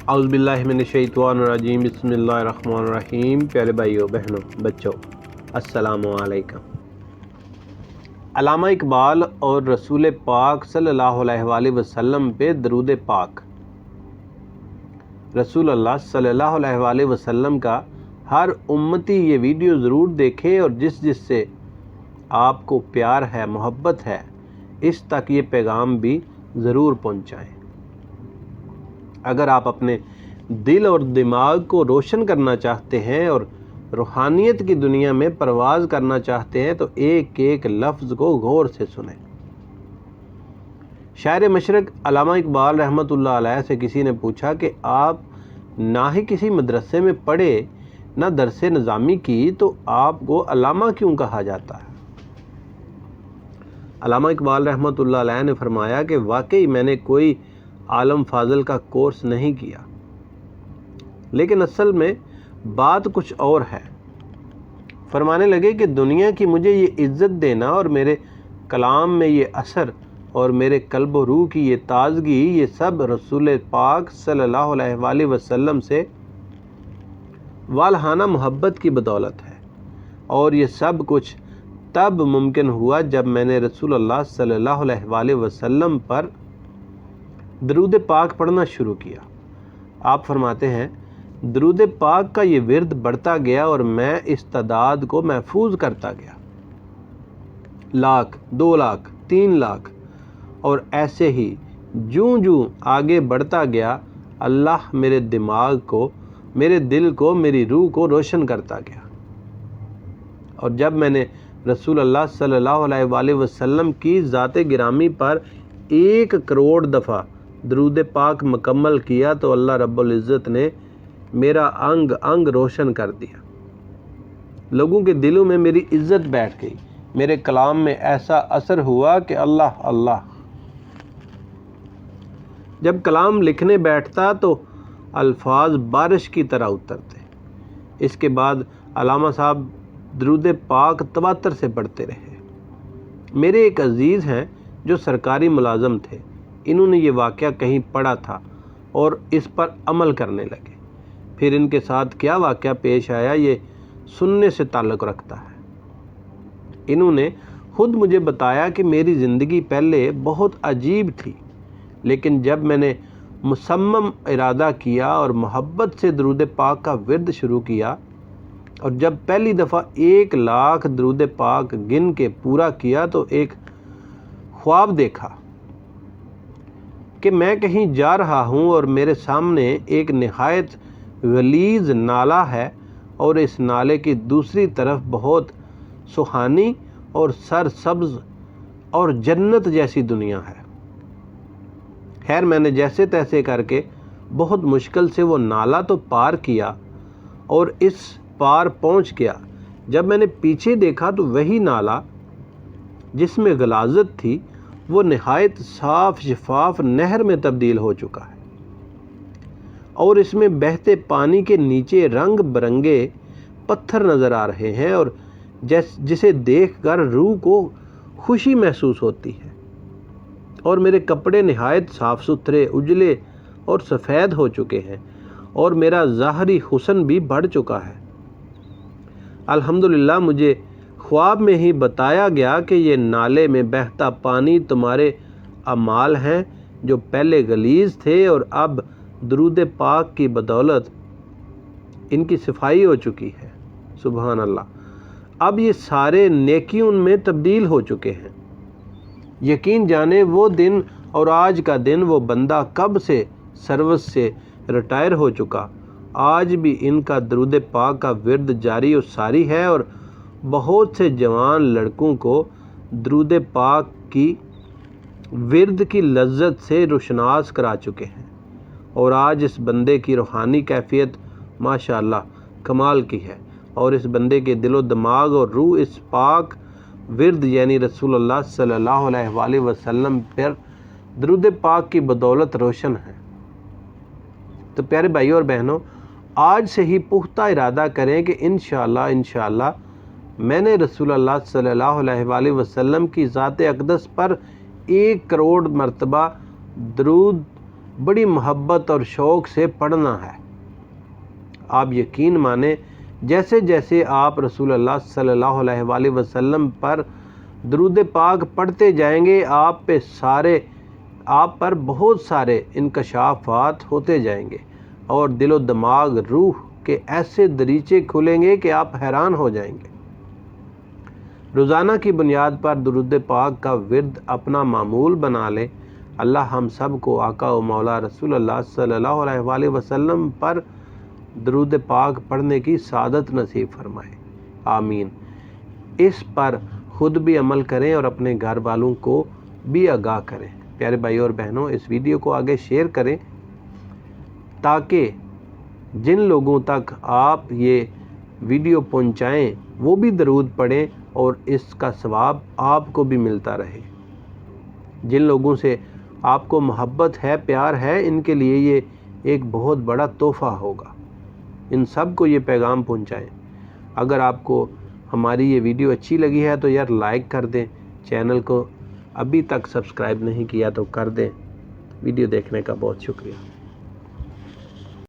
اعوذ باللہ من الشیطان الرجیم، بسم اللہ الرحمن الرحیم۔ پیارے بھائیوں بہنوں بچوں، السلام علیکم۔ علامہ اقبال اور رسول پاک صلی اللہ علیہ وآلہ وسلم پہ درود پاک۔ رسول اللہ صلی اللہ علیہ وآلہ وسلم کا ہر امتی یہ ویڈیو ضرور دیکھے اور جس سے آپ کو پیار ہے، محبت ہے، اس تک یہ پیغام بھی ضرور پہنچائیں۔ اگر آپ اپنے دل اور دماغ کو روشن کرنا چاہتے ہیں اور روحانیت کی دنیا میں پرواز کرنا چاہتے ہیں تو ایک ایک لفظ کو غور سے سنیں۔ شاعر مشرق علامہ اقبال رحمۃ اللہ علیہ سے کسی نے پوچھا کہ آپ نہ ہی کسی مدرسے میں پڑھے نہ درس نظامی کی تو آپ کو علامہ کیوں کہا جاتا ہے؟ علامہ اقبال رحمۃ اللہ علیہ نے فرمایا کہ واقعی میں نے کوئی عالم فاضل کا کورس نہیں کیا، لیکن اصل میں بات کچھ اور ہے۔ فرمانے لگے کہ دنیا کی مجھے یہ عزت دینا اور میرے کلام میں یہ اثر اور میرے قلب و روح کی یہ تازگی، یہ سب رسول پاک صلی اللہ علیہ وآلہ وسلم سے والہانہ محبت کی بدولت ہے، اور یہ سب کچھ تب ممکن ہوا جب میں نے رسول اللہ صلی اللہ علیہ وآلہ وسلم پر درود پاک پڑھنا شروع کیا۔ آپ فرماتے ہیں درود پاک کا یہ ورد بڑھتا گیا اور میں اس تعداد کو محفوظ کرتا گیا، 1,00,000 2,00,000 3,00,000، اور ایسے ہی جوں جوں آگے بڑھتا گیا اللہ میرے دماغ کو، میرے دل کو، میری روح کو روشن کرتا گیا۔ اور جب میں نے رسول اللہ صلی اللہ علیہ وآلہ وسلم کی ذات گرامی پر 1 کروڑ دفعہ درود پاک مکمل کیا تو اللہ رب العزت نے میرا انگ انگ روشن کر دیا۔ لوگوں کے دلوں میں میری عزت بیٹھ گئی، میرے کلام میں ایسا اثر ہوا کہ اللہ اللہ۔ جب کلام لکھنے بیٹھتا تو الفاظ بارش کی طرح اترتے۔ اس کے بعد علامہ صاحب درود پاک تواتر سے پڑھتے رہے۔ میرے ایک عزیز ہیں جو سرکاری ملازم تھے، انہوں نے یہ واقعہ کہیں پڑھا تھا اور اس پر عمل کرنے لگے۔ پھر ان کے ساتھ کیا واقعہ پیش آیا یہ سننے سے تعلق رکھتا ہے۔ انہوں نے خود مجھے بتایا کہ میری زندگی پہلے بہت عجیب تھی، لیکن جب میں نے مصمم ارادہ کیا اور محبت سے درود پاک کا ورد شروع کیا اور جب پہلی دفعہ 1,00,000 درود پاک گن کے پورا کیا تو ایک خواب دیکھا کہ میں کہیں جا رہا ہوں اور میرے سامنے ایک نہایت غلیظ نالہ ہے اور اس نالے کی دوسری طرف بہت سہانی اور سرسبز اور جنت جیسی دنیا ہے۔ خیر میں نے جیسے تیسے کر کے بہت مشکل سے وہ نالہ تو پار کیا اور اس پار پہنچ گیا۔ جب میں نے پیچھے دیکھا تو وہی نالہ جس میں غلاظت تھی وہ نہایت صاف شفاف نہر میں تبدیل ہو چکا ہے، اور اس میں بہتے پانی کے نیچے رنگ برنگے پتھر نظر آ رہے ہیں اور جسے دیکھ کر روح کو خوشی محسوس ہوتی ہے، اور میرے کپڑے نہایت صاف ستھرے، اجلے اور سفید ہو چکے ہیں اور میرا ظاہری حسن بھی بڑھ چکا ہے۔ الحمدللہ مجھے خواب میں ہی بتایا گیا کہ یہ نالے میں بہتا پانی تمہارے اعمال ہیں جو پہلے غلیظ تھے اور اب درود پاک کی بدولت ان کی صفائی ہو چکی ہے۔ سبحان اللہ، اب یہ سارے نیکیوں میں تبدیل ہو چکے ہیں۔ یقین جانے وہ دن اور آج کا دن وہ بندہ کب سے سروس سے ریٹائر ہو چکا، آج بھی ان کا درود پاک کا ورد جاری و ساری ہے اور بہت سے جوان لڑکوں کو درود پاک کی ورد کی لذت سے روشناس کرا چکے ہیں، اور آج اس بندے کی روحانی کیفیت ماشاءاللہ کمال کی ہے، اور اس بندے کے دل و دماغ اور روح اس پاک ورد یعنی رسول اللہ صلی اللہ علیہ وآلہ وسلم پر درود پاک کی بدولت روشن ہے۔ تو پیارے بھائیوں اور بہنوں، آج سے ہی پختہ ارادہ کریں کہ انشاءاللہ میں نے رسول اللہ صلی اللہ علیہ وآلہ وسلم کی ذات اقدس پر 1 کروڑ مرتبہ درود بڑی محبت اور شوق سے پڑھنا ہے۔ آپ یقین مانیں جیسے جیسے آپ رسول اللہ صلی اللہ علیہ وآلہ وسلم پر درود پاک پڑھتے جائیں گے آپ پر بہت سارے انکشافات ہوتے جائیں گے اور دل و دماغ روح کے ایسے دریچے کھلیں گے کہ آپ حیران ہو جائیں گے۔ روزانہ کی بنیاد پر درود پاک کا ورد اپنا معمول بنا لیں۔ اللہ ہم سب کو آقا و مولا رسول اللہ صلی اللہ علیہ وآلہ وسلم پر درود پاک پڑھنے کی سعادت نصیب فرمائے، آمین۔ اس پر خود بھی عمل کریں اور اپنے گھر والوں کو بھی آگاہ کریں۔ پیارے بھائی اور بہنوں، اس ویڈیو کو آگے شیئر کریں تاکہ جن لوگوں تک آپ یہ ویڈیو پہنچائیں وہ بھی درود پڑھیں اور اس کا ثواب آپ کو بھی ملتا رہے۔ جن لوگوں سے آپ کو محبت ہے، پیار ہے، ان کے لیے یہ ایک بہت بڑا تحفہ ہوگا۔ ان سب کو یہ پیغام پہنچائیں۔ اگر آپ کو ہماری یہ ویڈیو اچھی لگی ہے تو یار لائک کر دیں، چینل کو ابھی تک سبسکرائب نہیں کیا تو کر دیں۔ ویڈیو دیکھنے کا بہت شکریہ۔